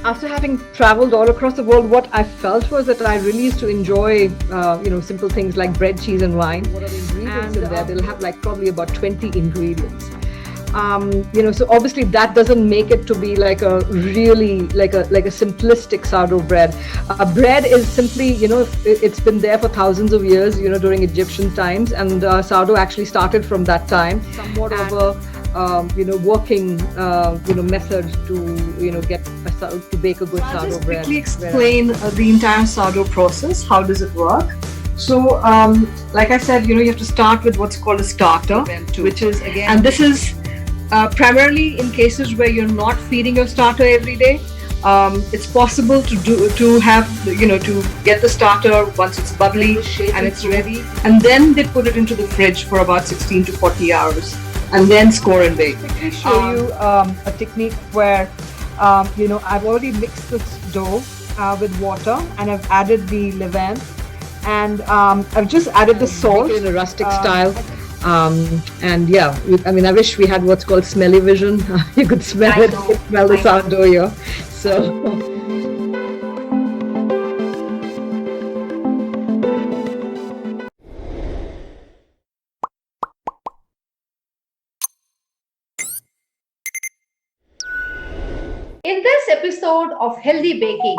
after having traveled all across the world, what I felt was that I really used to enjoy, simple things like bread, cheese, and wine. What are the ingredients in there? They'll have like probably about 20 ingredients. So obviously that doesn't make it to be like a really like a simplistic sourdough bread. Bread is simply, it's been there for thousands of years, during Egyptian times, and sourdough actually started from that time. Somewhat of a working method to get to bake a good sourdough I'll just bread. quickly explain the entire sourdough process. How does it work? So, like I said, you have to start with what's called a starter, which is again, and this is primarily in cases where you're not feeding your starter every day. It's possible to get the starter once it's bubbly and it's ready, and then they put it into the fridge for about 16 to 40 hours, and then score and bake. Let me show you a technique where I've already mixed this dough with water, and I've added the levain, and I've just added the salt in a rustic style. I wish we had what's called smelly vision. You could smell it, smell the sourdough here. So. In this episode of Healthy Baking,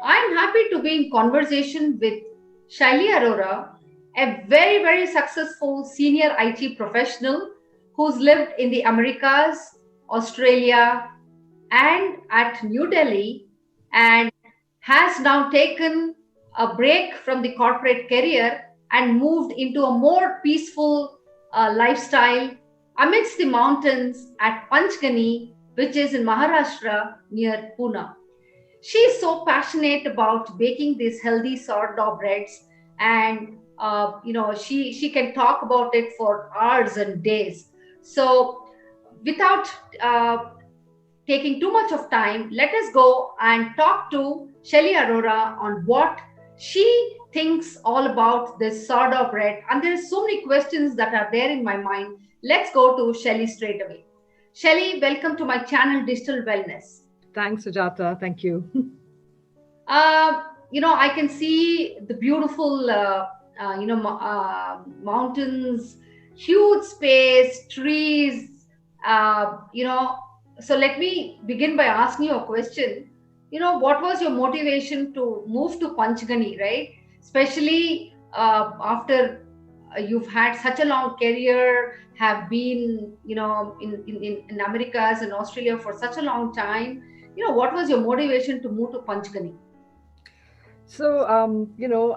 I'm happy to be in conversation with Shaili Arora, a very, very successful senior IT professional who's lived in the Americas, Australia, and at New Delhi, and has now taken a break from the corporate career and moved into a more peaceful lifestyle amidst the mountains at Panchgani, which is in Maharashtra near Pune. She is so passionate about baking these healthy sourdough breads, and she can talk about it for hours and days. So without taking too much of time, let us go and talk to Shaili Arora on what she thinks all about this sourdough bread. And there are so many questions that are there in my mind. Let's go to Shaili straight away. Shaili, welcome to my channel, Digital Wellness. Thanks, Sujata. Thank you. I can see the beautiful, mountains, huge space, trees, So let me begin by asking you a question. What was your motivation to move to Panchgani, right? Especially after you've had such a long career, have been, in Americas and Australia for such a long time. What was your motivation to move to Panchgani? So,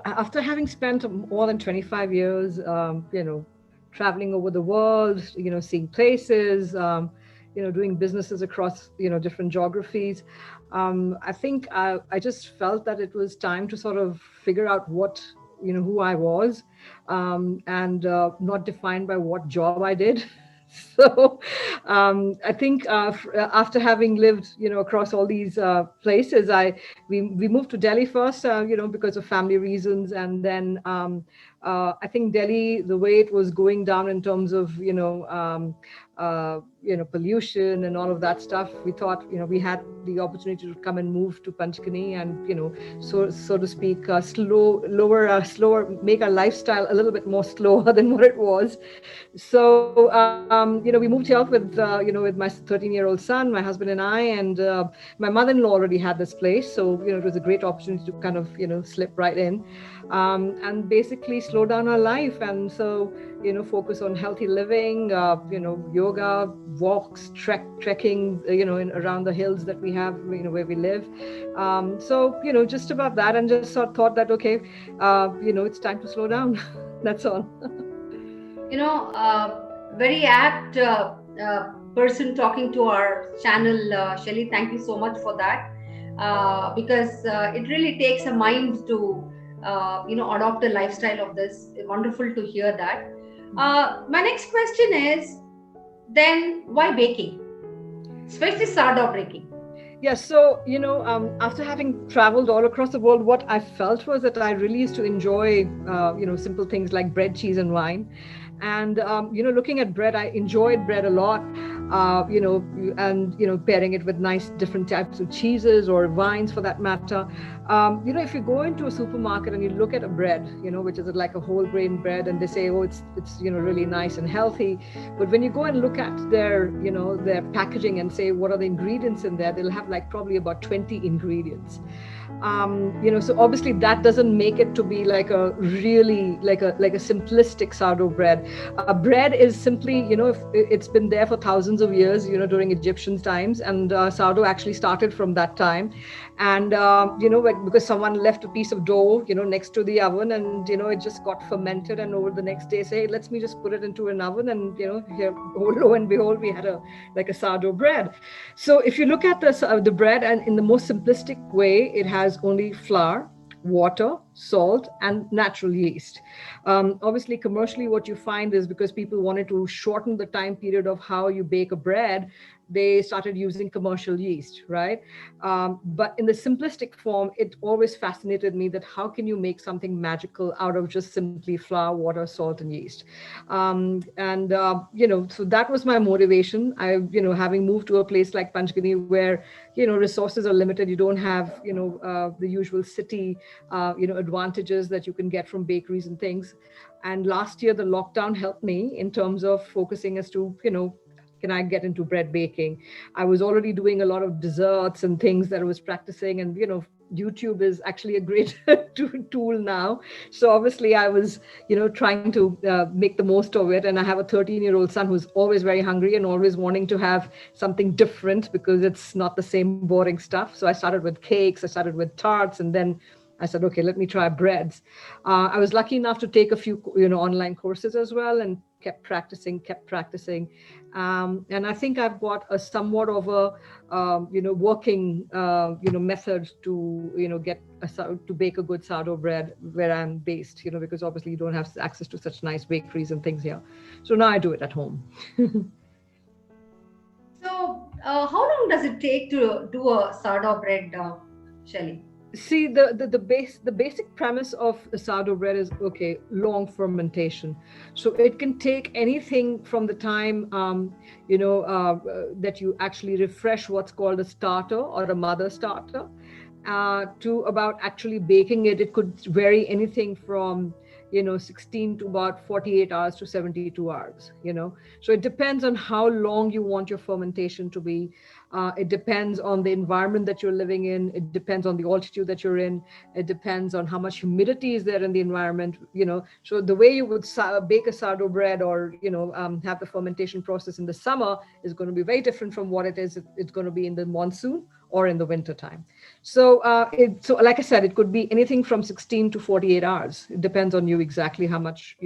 after having spent more than 25 years, traveling over the world, seeing places, doing businesses across, different geographies, I think I just felt that it was time to sort of figure out who I was, and not defined by what job I did. So I think after having lived, across all these places, we moved to Delhi first, because of family reasons, and then I think Delhi, the way it was going down in terms of pollution and all of that stuff, we thought we had the opportunity to come and move to Panchgani, and so to speak, slower, make our lifestyle a little bit more slower than what it was. So we moved here with my 13-year-old son, my husband and I, and my mother-in-law already had this place, so it was a great opportunity to kind of slip right in, and basically slow down our life, and so focus on healthy living, yoga, walks, trekking, around the hills that we have, where we live. So just about that, and just thought that, okay, it's time to slow down. That's all. Very apt person talking to our channel, Shaili. Thank you so much for that, because it really takes a mind to adopt a lifestyle of this. Wonderful to hear that. My next question is, then why baking, especially sourdough baking? Yeah, so after having traveled all across the world, what I felt was that I really used to enjoy simple things like bread, cheese, and wine. And looking at bread, I enjoyed bread a lot. and pairing it with nice different types of cheeses or wines for that matter. If you go into a supermarket and you look at a bread, which is like a whole grain bread, and they say, oh, it's really nice and healthy, but when you go and look at their packaging and say what are the ingredients in there, they'll have like probably about 20 ingredients. So obviously that doesn't make it to be like a really like a simplistic sourdough bread. Bread is simply, if it's been there for thousands of years, during Egyptian times, and sourdough actually started from that time. And because someone left a piece of dough next to the oven, and it just got fermented, and over the next day say, hey, let me just put it into an oven, and here, lo and behold, we had a sourdough bread. So if you look at the bread, and in the most simplistic way, it has only flour, water, salt, and natural yeast. Obviously, commercially, what you find is, because people wanted to shorten the time period of how you bake a bread, they started using commercial yeast, right? But in the simplistic form, it always fascinated me that how can you make something magical out of just simply flour, water, salt, and yeast? So that was my motivation. Having moved to a place like Panchgani where, resources are limited, you don't have, the usual city, advantages that you can get from bakeries and things. And last year, the lockdown helped me in terms of focusing as to, can I get into bread baking? I was already doing a lot of desserts and things that I was practicing, and YouTube is actually a great tool now. So obviously I was trying to make the most of it, and I have a 13-year-old son who's always very hungry and always wanting to have something different because it's not the same boring stuff. So I started with cakes, I started with tarts, and then I said, okay, let me try breads. I was lucky enough to take a few online courses as well, and kept practicing. And I think I've got a somewhat of a, working, method to, to bake a good sourdough bread where I'm based, because obviously you don't have access to such nice bakeries and things here. So now I do it at home. So how long does it take to do a sourdough bread, Shelly? See, the basic premise of a sourdough bread is, okay, long fermentation. So it can take anything from the time that you actually refresh what's called a starter or a mother starter to about actually baking it. It could vary anything from 16 to about 48 hours to 72 hours, So it depends on how long you want your fermentation to be. It depends on the environment that you're living in. It depends on the altitude that you're in. It depends on how much humidity is there in the environment, So the way you would bake a sourdough bread or, have the fermentation process in the summer is going to be very different from what it's going to be in the monsoon or in the winter time. So like I said, it could be anything from 16 to 48 hours. It depends on you exactly how much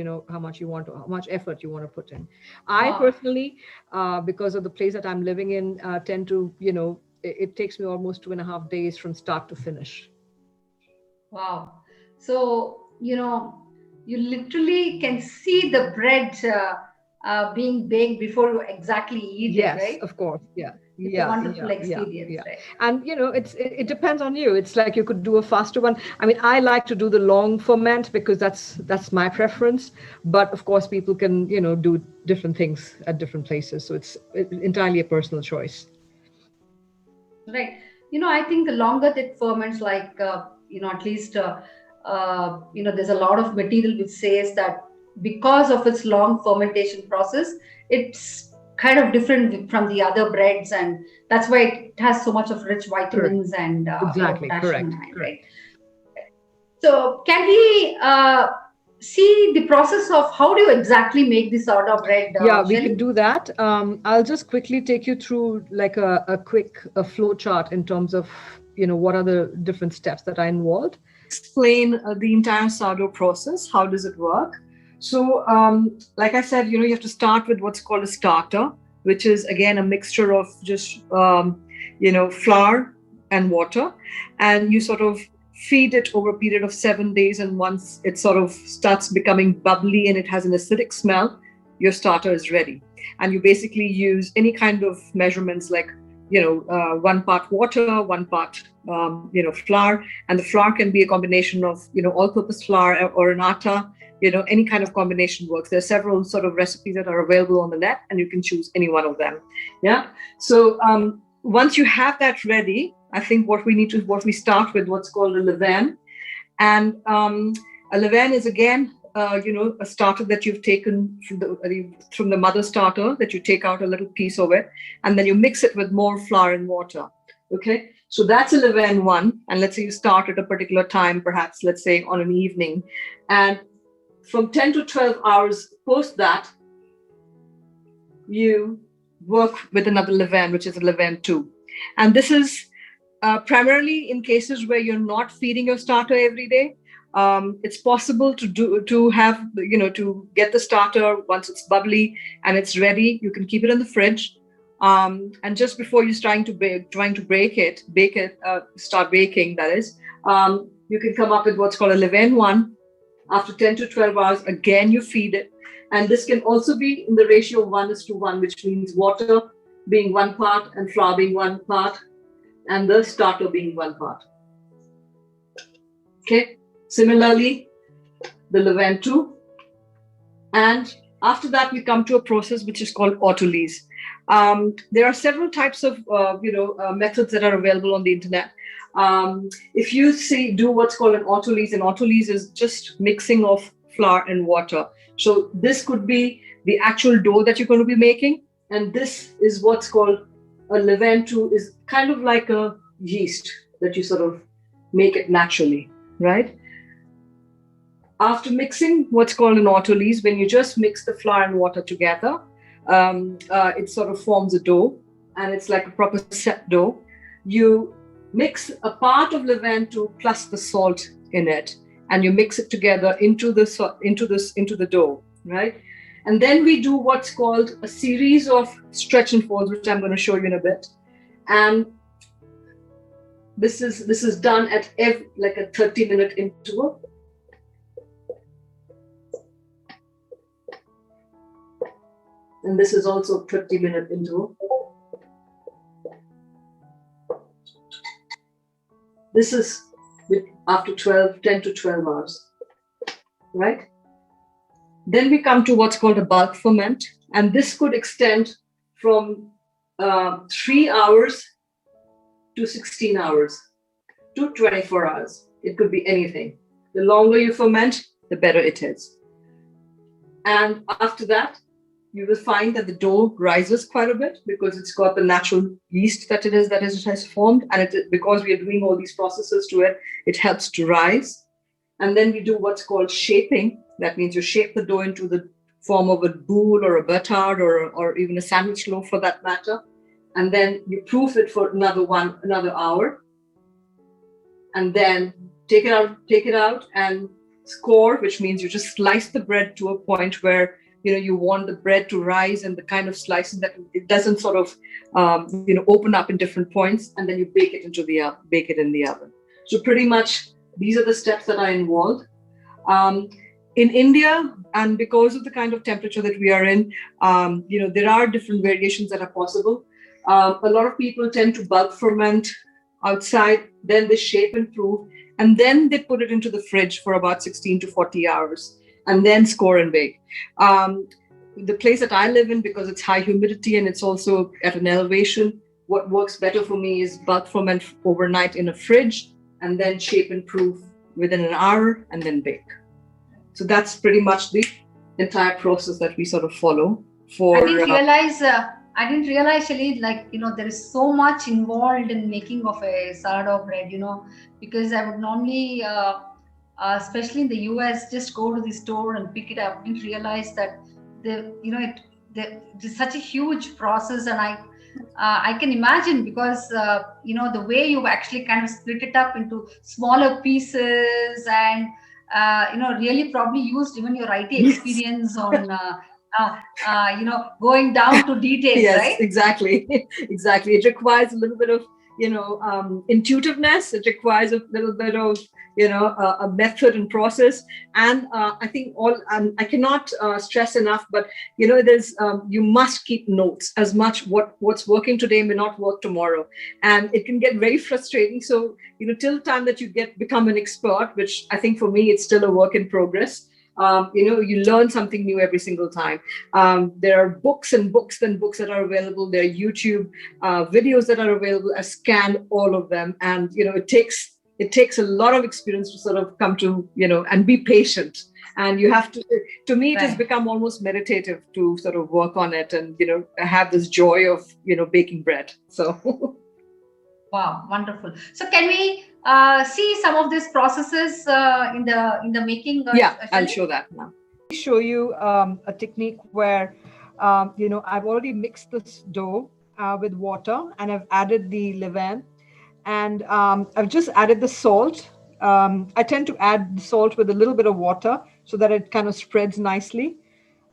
effort you want to put in. I personally, because of the place that I'm living in, tend to, it takes me almost 2.5 days from start to finish. Wow. So, you literally can see the bread being baked before you exactly eat it, right? Yes, of course. Yeah. It's a wonderful experience, right? And it depends on you. It's like you could do a faster one. I mean, I like to do the long ferment because that's my preference. But of course, people can do different things at different places. So it's entirely a personal choice. Right. I think the longer it ferments, like at least there's a lot of material which says that because of its long fermentation process, it's kind of different from the other breads, and that's why it has so much of rich vitamins and exactly correct. Right? So can we see the process of how do you exactly make this sourdough bread? We can do that. I'll just quickly take you through like a quick flow chart in terms of what are the different steps that are involved. Explain the entire sourdough process. How does it work? So, like I said, you have to start with what's called a starter, which is again a mixture of just, flour and water. And you sort of feed it over a period of 7 days. And once it sort of starts becoming bubbly and it has an acidic smell, your starter is ready. And you basically use any kind of measurements like 1 part water, 1 part, flour. And the flour can be a combination of, all-purpose flour or an atta, any kind of combination works. There are several sort of recipes that are available on the net, and you can choose any one of them. Yeah. So once you have that ready, I think what we start with what's called a levain. And a levain is again, a starter that you've taken from the mother starter, that you take out a little piece of it, and then you mix it with more flour and water. Okay, so that's a levain 1. And let's say you start at a particular time, perhaps, let's say on an evening, and from 10 to 12 hours post that, you work with another levain, which is a levain 2. And this is primarily in cases where you're not feeding your starter every day. It's possible to get the starter once it's bubbly and it's ready. You can keep it in the fridge, and just before you're trying to bake it, start baking. That is, you can come up with what's called a levain 1. After 10 to 12 hours, again you feed it, and this can also be in the ratio of 1:1, which means water being 1 part and flour being 1 part, and the starter being 1 part. Okay. Similarly, the levain 2. And after that, we come to a process which is called autolyse. There are several types of methods that are available on the internet. If you do what's called an autolyse is just mixing of flour and water. So this could be the actual dough that you're going to be making, and this is what's called a levain 2, is kind of like a yeast that you sort of make it naturally, right? After mixing what's called an autolyse, when you just mix the flour and water together, it sort of forms a dough, and it's like a proper set dough. You mix a part of levain 2 plus the salt in it, and you mix it together into the dough, right? And then we do what's called a series of stretch and folds, which I'm going to show you in a bit. And this is done at like a 30-minute interval. And this is also a 30-minute interval. This is after 10 to 12 hours, right? Then we come to what's called a bulk ferment, and this could extend from 3 hours to 16 hours to 24 hours. It could be anything. The longer you ferment, the better it is. And after that, you will find that the dough rises quite a bit because it's got the natural yeast that it has formed, and because we are doing all these processes to it, it helps to rise. And then we do what's called shaping. That means you shape the dough into the form of a boule or a batard or even a sandwich loaf for that matter. And then you proof it for another hour, and then take it out and score, which means you just slice the bread to a point where you want the bread to rise, and the kind of slicing that it doesn't sort of open up in different points, and then you bake it in the oven. So pretty much these are the steps that are involved. In India, and because of the kind of temperature that we are in, there are different variations that are possible. A lot of people tend to bulk ferment outside, then they shape and proof, and then they put it into the fridge for about 16 to 40 hours, and then score and bake. The place that I live in, because it's high humidity and it's also at an elevation, what works better for me is bulk ferment overnight in a fridge, and then shape and proof within an hour, and then bake. So that's pretty much the entire process that we sort of follow. I didn't realize, Shalini, there is so much involved in making of a sourdough bread, because I would normally, especially in the US, just go to the store and pick it up. I didn't realize that it's such a huge process, and I can imagine because the way you actually kind of split it up into smaller pieces, and really probably used even your IT experience on going down to details. Yes, right? Exactly. It requires a little bit of intuitiveness. It requires a little bit of a method and process. And I think I cannot stress enough, but there's you must keep notes. As much what's working today may not work tomorrow, and it can get very frustrating. So till the time that you become an expert, which I think for me it's still a work in progress. You learn something new every single time. There are books and books and books that are available. There are YouTube videos that are available. I scanned all of them, and it takes a lot of experience to sort of come to and be patient. And you have to me, it has become almost meditative to sort of work on it and have this joy of baking bread. So wow, wonderful. So can we see some of these processes in the making? I'll show that now. Show you a technique where I've already mixed this dough with water, and I've added the levain, and I've just added the salt. I tend to add the salt with a little bit of water so that it kind of spreads nicely.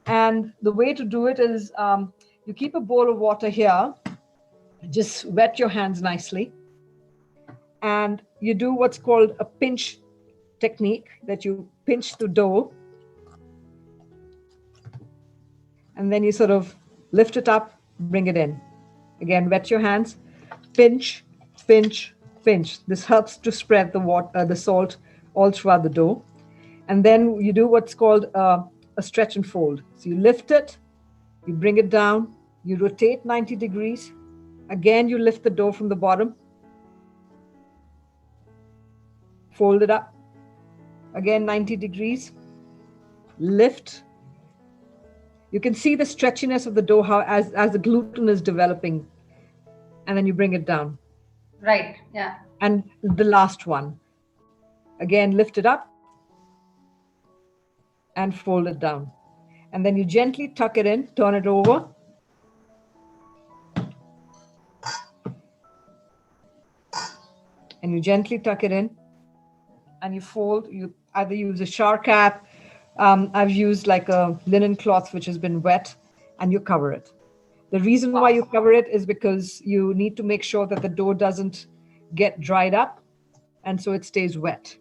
And the way to do it is you keep a bowl of water here, just wet your hands nicely, and you do what's called a pinch technique, that you pinch the dough, and then you sort of lift it up, bring it in. Again, wet your hands, pinch, pinch, pinch. This helps to spread the salt all throughout the dough. And then you do what's called a stretch and fold. So you lift it, you bring it down, you rotate 90 degrees. Again, you lift the dough from the bottom, fold it up, again 90 degrees, lift. You can see the stretchiness of the dough as the gluten is developing, and then you bring it down. Right, yeah. And the last one, again, lift it up and fold it down. And then you gently tuck it in, turn it over. And you gently tuck it in and you fold. You either use a shower cap. I've used like a linen cloth which has been wet, and you cover it. The reason why you cover it is because you need to make sure that the dough doesn't get dried up, and so it stays wet.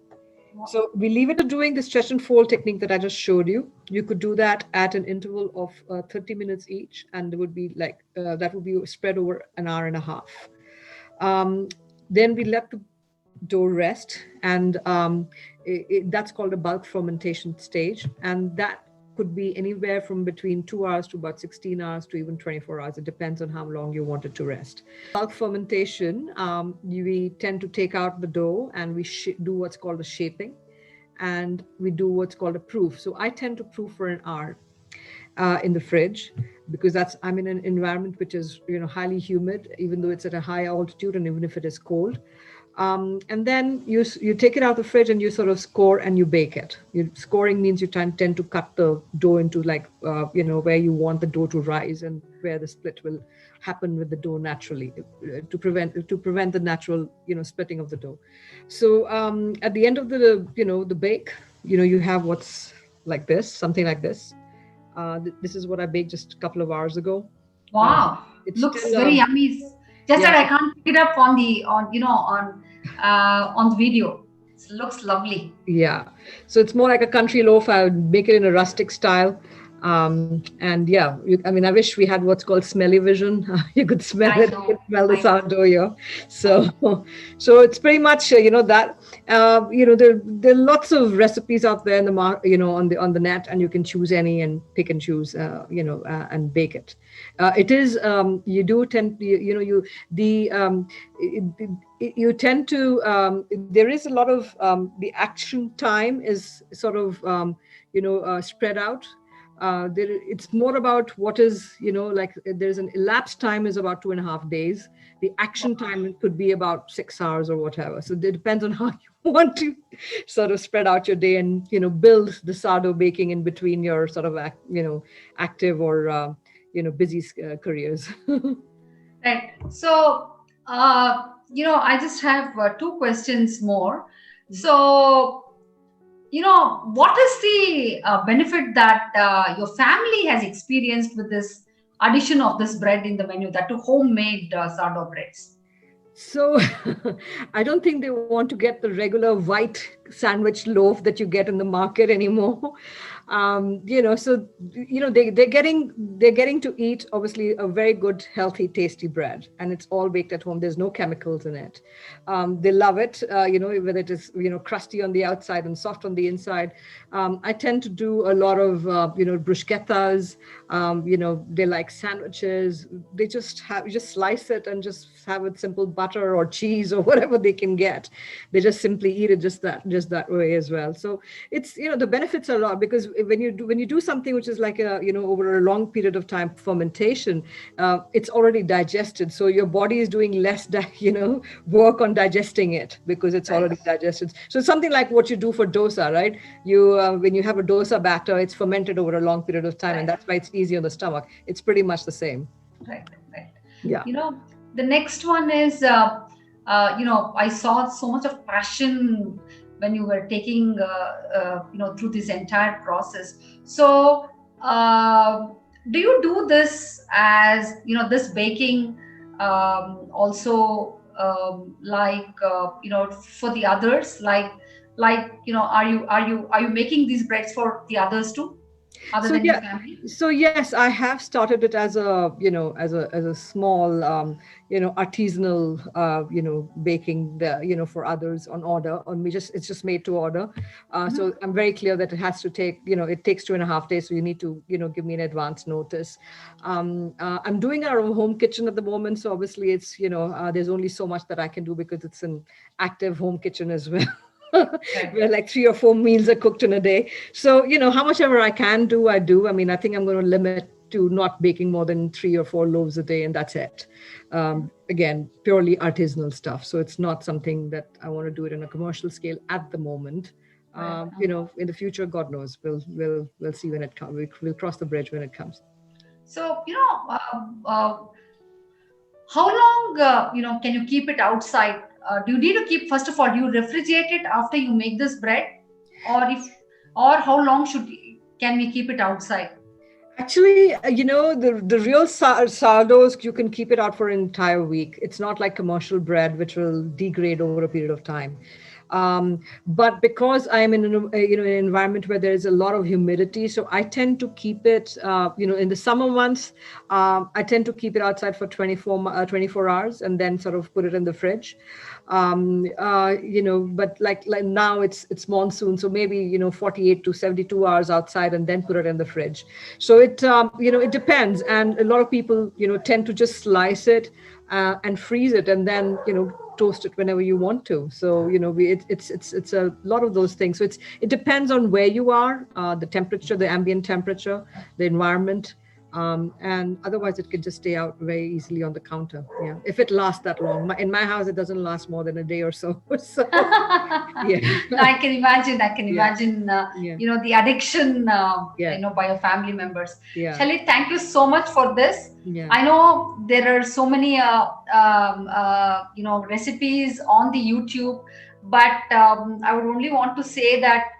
So we leave it to doing the stretch and fold technique that I just showed you. You could do that at an interval of 30 minutes each, and it would be like that would be spread over an hour and a half. Then we let the dough rest, and that's called a bulk fermentation stage, and that could be anywhere from between 2 hours to about 16 hours to even 24 hours. It depends on how long you want it to rest. Bulk fermentation, we tend to take out the dough and we do what's called a shaping, and we do what's called a proof. So I tend to proof for an hour in the fridge, because I'm in an environment which is highly humid, even though it's at a high altitude and even if it is cold. And then you take it out of the fridge and you sort of score and you bake it. Scoring means you tend to cut the dough into where you want the dough to rise and where the split will happen with the dough naturally, to prevent the natural splitting of the dough. So at the end of the bake, you have what's like this, something like this. This is what I baked just a couple of hours ago. Wow, it looks very yummy. Just that I can't pick it up on the video. It looks lovely. Yeah, so it's more like a country loaf. I would make it in a rustic style. And yeah, I wish we had what's called smelly vision. You could smell it, you could smell the sourdough here. So it's pretty much that. There are lots of recipes out there in the on the net, and you can choose any and pick and choose and bake it. It is you do tend you tend to there is a lot of the action time is sort of spread out. It's more about what is, there's an elapsed time is about 2.5 days. The action time could be about 6 hours or whatever. So it depends on how you want to sort of spread out your day and, build the sourdough baking in between your sort of, active or, busy careers. Right. So, I just have 2 questions more. So, what is the benefit that your family has experienced with this addition of this bread in the menu, that to homemade sourdough breads? So I don't think they want to get the regular white sandwich loaf that you get in the market anymore. So they're getting to eat obviously a very good, healthy, tasty bread, and it's all baked at home. There's no chemicals in it. They love it, whether it is crusty on the outside and soft on the inside. I tend to do a lot of bruschettas. They like sandwiches. They just slice it and just have it simple butter or cheese or whatever they can get. They just simply eat it just that way as well. So it's the benefits are a lot, because when you do something which is like over a long period of time fermentation, it's already digested, so your body is doing less work on digesting it because it's already digested. So it's something like what you do for dosa, right? When you have a dosa batter, it's fermented over a long period of time, and that's why it's easy on the stomach. It's pretty much the same. Right. Yeah. The next one is, I saw so much of passion when you were taking, through this entire process. So, do you do this as, this baking, also, for the others? Are you making these breads for the others too, other than your family? So yes, I have started it as a small artisanal baking for others on order. It's just made to order. So I'm very clear that it has to take it takes 2.5 days. So you need to give me an advance notice. I'm doing our home kitchen at the moment. So obviously it's there's only so much that I can do because it's an active home kitchen as well. Where like 3 or 4 meals are cooked in a day. So, how much ever I can do, I do. I mean, I think I'm going to limit to not baking more than 3 or 4 loaves a day, and that's it. Again, purely artisanal stuff. So it's not something that I want to do it in a commercial scale at the moment. In the future, God knows, we'll see when it comes. We'll cross the bridge when it comes. So, how long, can you keep it outside? Do you need to keep, first of all, do you refrigerate it after you make this bread? Or how long can we keep it outside? Actually, the real sourdoughs, you can keep it out for an entire week. It's not like commercial bread, which will degrade over a period of time. But because I'm in an environment where there is a lot of humidity, so I tend to keep it, in the summer months, I tend to keep it outside for 24 hours and then sort of put it in the fridge. But like now it's monsoon, so maybe 48 to 72 hours outside and then put it in the fridge. So it depends, and a lot of people tend to just slice it and freeze it and then toast it whenever you want to. So it's a lot of those things. So it depends on where you are, the temperature, the ambient temperature, the environment. And otherwise it can just stay out very easily on the counter. Yeah, if it lasts that long. In my house, it doesn't last more than a day or so. So yeah. I can imagine. The addiction, by your family members. Yeah. Shelly, thank you so much for this. Yeah. I know there are so many, recipes on the YouTube, but I would only want to say that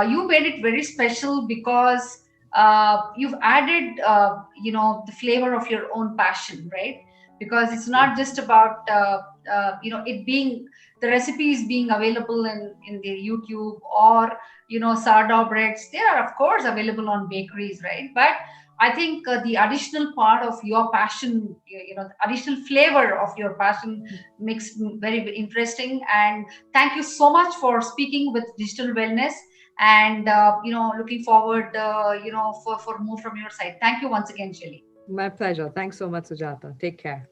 you made it very special because you've added, the flavor of your own passion, right? Because it's not just about, it being, the recipes being available in the YouTube or, sourdough breads. They are, of course, available on bakeries, right? But I think the additional part of your passion, the additional flavor of your passion makes very interesting. And thank you so much for speaking with Digital Wellness. And looking forward for more from your side. Thank you once again, Shelly. My pleasure. Thanks so much, Sujata. Take care.